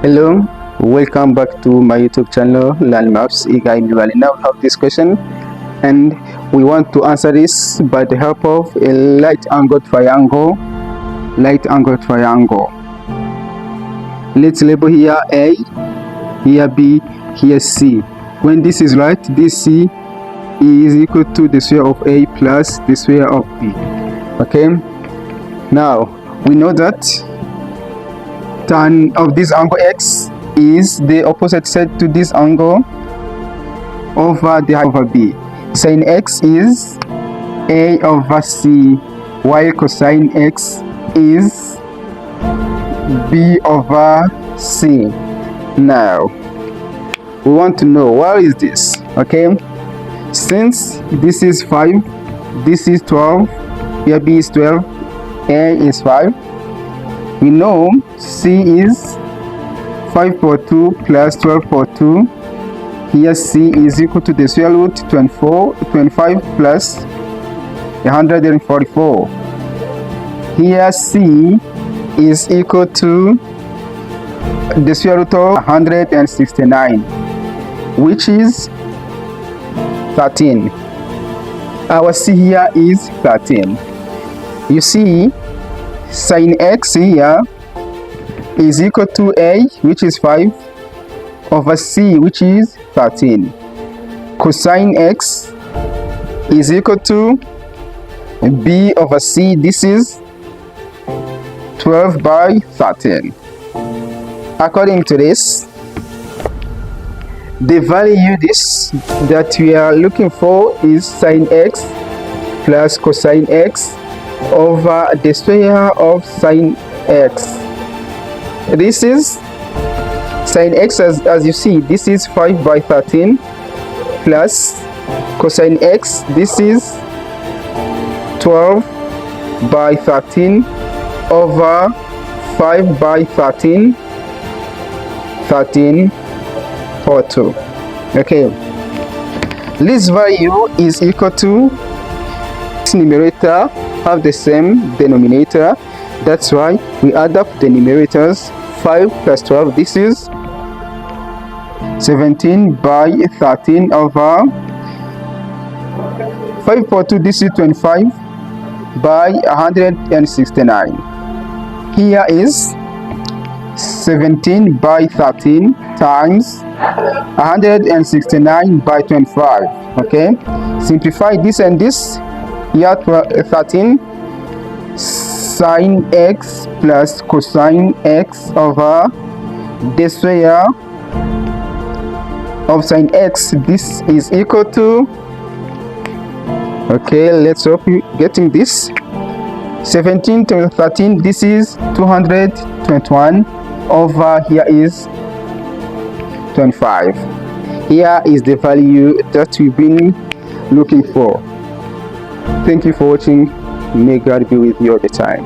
Hello, welcome back to my YouTube channel Learn Maths. Now we have this question and we want to answer this by the help of a right angle triangle. Let's label here A, here B, here C. When this is right, this C is equal to the square of A plus the square of B. Okay, now we know that tan of this angle X is the opposite side to this angle over the height over B. Sin X is A over C, while cosine X is B over C. Now we want to know what is this. Okay, since this is 5, this is 12, here B is 12, A is 5. We know C is 5 per 2 plus 12 per 2. Here C is equal to the square root 25 plus 144. Here C is equal to the square root of 169, which is 13. Our C here is 13. You see, sin X here is equal to A, which is 5, over C, which is 13. Cosine X is equal to B over C. This is 12 by 13. According to this, the value that we are looking for is sin X plus cosine X over the square of sin X. This is sin X, as you see, this is 5 by 13 plus cosine X, this is 12 by 13 over 5 by 13, 13 or 2. Okay, this value is equal to this numerator have the same denominator. That's why we add up the numerators. 5 plus 12, this is 17 by 13 over 5 per 2, this is 25 by 169. Here is 17 by 13 times 169 by 25. Okay, simplify this and this. Here 13 sin X plus cosine X over the square of sin X. This is equal to, okay, let's hope you getting this. 17 to 13, this is 221 over here is 25. Here is the value that we've been looking for. Thank you for watching. May God be with you all the time.